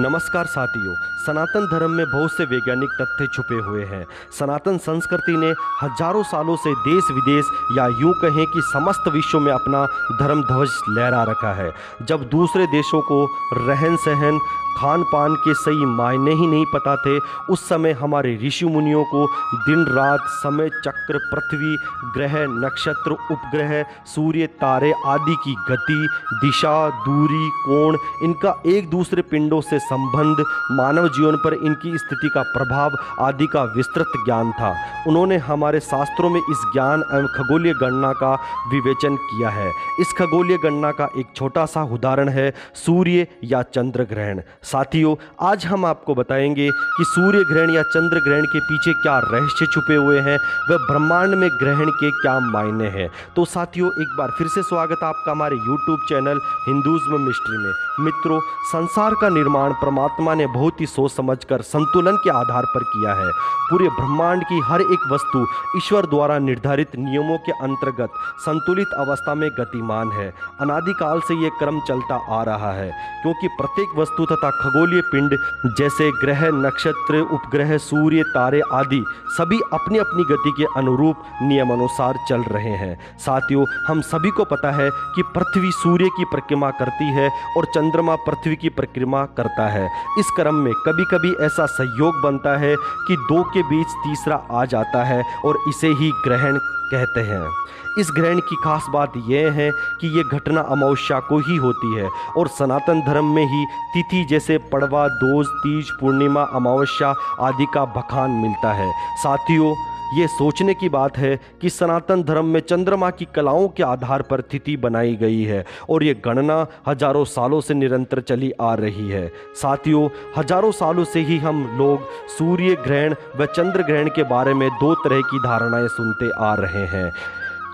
नमस्कार साथियों। सनातन धर्म में बहुत से वैज्ञानिक तथ्य छुपे हुए हैं। सनातन संस्कृति ने हजारों सालों से देश विदेश या यूं कहें कि समस्त विश्व में अपना धर्म ध्वज लहरा रखा है। जब दूसरे देशों को रहन सहन खान पान के सही मायने ही नहीं पता थे, उस समय हमारे ऋषि मुनियों को दिन रात समय चक्र पृथ्वी ग्रह नक्षत्र उपग्रह सूर्य तारे आदि की गति दिशा दूरी कोण इनका एक दूसरे पिंडों से संबंध मानव जीवन पर इनकी स्थिति का प्रभाव आदि का विस्तृत ज्ञान था। उन्होंने हमारे शास्त्रों में इस ज्ञान एवं खगोलीय गणना का विवेचन किया है। इस खगोलीय गणना का एक छोटा सा उदाहरण है सूर्य या चंद्र ग्रहण। साथियों, आज हम आपको बताएंगे कि सूर्य ग्रहण या चंद्र ग्रहण के पीछे क्या रहस्य छुपे हुए हैं, वह ब्रह्मांड में ग्रहण के क्या मायने हैं। तो साथियों, एक बार फिर से स्वागत है आपका हमारे YouTube चैनल हिंदुइज्म मिस्ट्री में। मित्रों, संसार का निर्माण परमात्मा ने बहुत ही सोच समझकर संतुलन के आधार पर किया है। पूरे ब्रह्मांड की हर एक वस्तु ईश्वर द्वारा निर्धारित नियमों के अंतर्गत संतुलित अवस्था में गतिमान है। अनादिकाल से यह क्रम चलता आ रहा है, क्योंकि प्रत्येक वस्तु तथा खगोलीय पिंड जैसे ग्रह नक्षत्र उपग्रह सूर्य तारे आदि सभी अपनी अपनी गति के अनुरूप नियमानुसार चल रहे हैं। साथियों, हम सभी को पता है कि पृथ्वी सूर्य की परिक्रमा करती है और चंद्रमा पृथ्वी की परिक्रमा करता है। इस क्रम में कभी कभी ऐसा संयोग बनता है कि दो के बीच तीसरा आ जाता है और इसे ही ग्रहण कहते हैं। इस ग्रहण की खास बात यह है कि यह घटना अमावस्या को ही होती है और सनातन धर्म में ही तिथि जैसे पड़वा दोष तीज पूर्णिमा अमावस्या आदि का बखान मिलता है। साथियों, ये सोचने की बात है कि सनातन धर्म में चंद्रमा की कलाओं के आधार पर तिथि बनाई गई है और ये गणना हजारों सालों से निरंतर चली आ रही है। साथियों, हजारों सालों से ही हम लोग सूर्य ग्रहण व चंद्र ग्रहण के बारे में दो तरह की धारणाएं सुनते आ रहे हैं।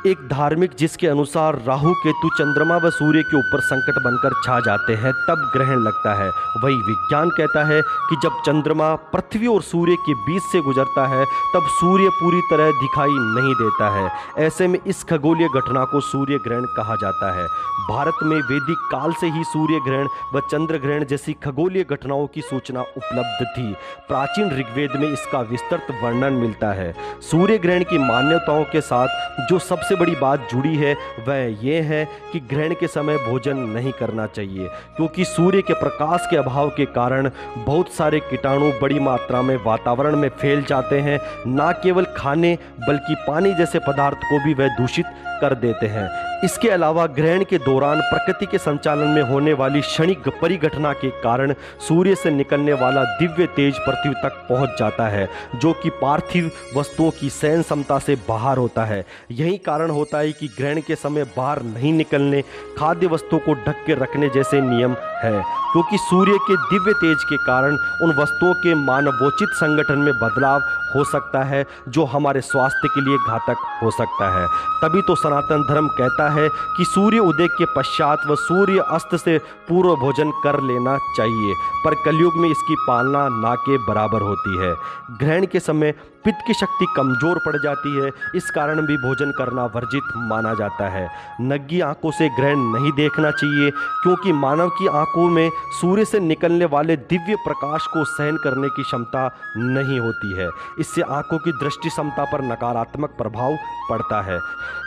एक धार्मिक जिसके अनुसार राहु केतु चंद्रमा व सूर्य के ऊपर संकट बनकर छा जाते हैं तब ग्रहण लगता है। वही विज्ञान कहता है कि जब चंद्रमा पृथ्वी और सूर्य के बीच से गुजरता है तब सूर्य पूरी तरह दिखाई नहीं देता है। ऐसे में इस खगोलीय घटना को सूर्य ग्रहण कहा जाता है। भारत में वैदिक काल से ही सूर्य ग्रहण व चंद्र ग्रहण जैसी खगोलीय घटनाओं की सूचना उपलब्ध थी। प्राचीन ऋग्वेद में इसका विस्तृत वर्णन मिलता है। सूर्य ग्रहण की मान्यताओं के साथ जो सबसे बड़ी बात जुड़ी है वह यह है कि ग्रहण के समय भोजन नहीं करना चाहिए, क्योंकि सूर्य के प्रकाश के अभाव के कारण बहुत सारे कीटाणु बड़ी मात्रा में वातावरण में फैल जाते हैं। न केवल खाने बल्कि पानी जैसे पदार्थ को भी वह दूषित कर देते हैं। इसके अलावा ग्रहण के दौरान प्रकृति के संचालन में होने वाली क्षणिक परिघटना के कारण सूर्य से निकलने वाला दिव्य तेज पृथ्वी तक पहुंच जाता है, जो कि पार्थिव वस्तुओं की सहन क्षमता से बाहर होता है। यही कारण होता है कि ग्रहण के समय बाहर नहीं निकलने, खाद्य वस्तुओं को ढक के रखने जैसे नियम है, क्योंकि सूर्य के दिव्य तेज के कारण उन वस्तुओं के मानवोचित संगठन में बदलाव हो सकता है जो हमारे स्वास्थ्य के लिए घातक हो सकता है। तभी तो सनातन धर्म कहता है कि सूर्य उदय के पश्चात व सूर्य अस्त से पूर्व भोजन कर लेना चाहिए, पर कलयुग में इसकी पालना ना के बराबर होती है। ग्रहण के समय पित्त की शक्ति कमजोर पड़ जाती है, इस कारण भी भोजन करना वर्जित माना जाता है। नंगी आंखों से ग्रहण नहीं देखना चाहिए, क्योंकि मानव की आंखों में सूर्य से निकलने वाले दिव्य प्रकाश को सहन करने की क्षमता नहीं होती है। इससे आंखों की दृष्टि क्षमता पर नकारात्मक प्रभाव पड़ता है।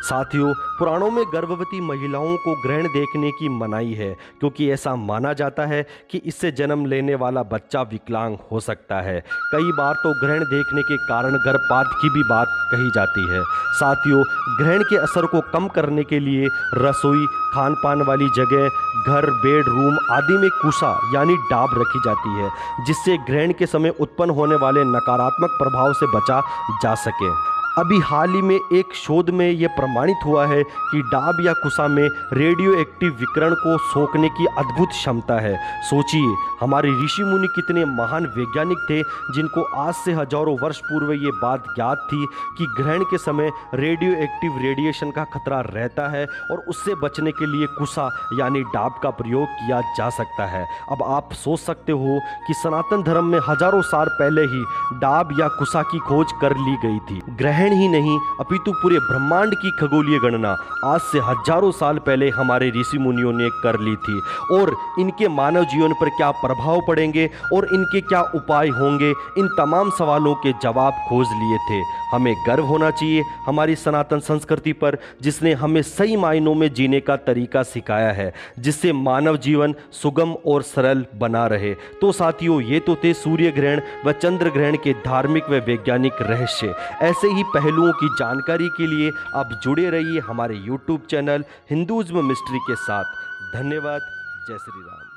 साथियों, पुराणों में गर्भवती महिलाओं को ग्रहण देखने की मनाही है, क्योंकि ऐसा माना जाता है कि इससे जन्म लेने वाला बच्चा विकलांग हो सकता है। कई बार तो ग्रहण देखने के कारण गर्भपात की भी बात कही जाती है। साथियों, ग्रहण के असर को कम करने के लिए रसोई खान पान वाली जगह घर बेडरूम आदि में कुसा यानी डाब रखी जाती है, जिससे ग्रहण के समय उत्पन्न होने वाले नकारात्मक प्रभाव से बचा जा सके। अभी हाल ही में एक शोध में यह प्रमाणित हुआ है कि डाब या कुसा में रेडियो एक्टिव विकिरण को सोखने की अद्भुत क्षमता है। सोचिए, हमारे ऋषि मुनि कितने महान वैज्ञानिक थे जिनको आज से हजारों वर्ष पूर्व ये बात ज्ञात थी कि ग्रहण के समय रेडियो एक्टिव रेडिएशन का खतरा रहता है और उससे बचने के लिए कुसा यानी डाब का प्रयोग किया जा सकता है। अब आप सोच सकते हो कि सनातन धर्म में हजारों साल पहले ही डाब या कुसा की खोज कर ली गई थी। ग्रहण ग्रहण ही नहीं अपितु पूरे ब्रह्मांड की खगोलीय गणना आज से हजारों साल पहले हमारे ऋषि मुनियों ने कर ली थी, और इनके मानव जीवन पर क्या प्रभाव पड़ेंगे और इनके क्या उपाय होंगे, इन तमाम सवालों के जवाब खोज लिए थे। हमें गर्व होना चाहिए हमारी सनातन संस्कृति पर, जिसने हमें सही मायनों में जीने का तरीका सिखाया है, जिससे मानव जीवन सुगम और सरल बना रहे। तो साथियों, ये तो थे सूर्य ग्रहण व चंद्र ग्रहण के धार्मिक व वैज्ञानिक रहस्य। ऐसे ही पहलुओं की जानकारी के लिए आप जुड़े रहिए हमारे YouTube चैनल हिंदुइज्म मिस्ट्री के साथ। धन्यवाद। जय श्री राम।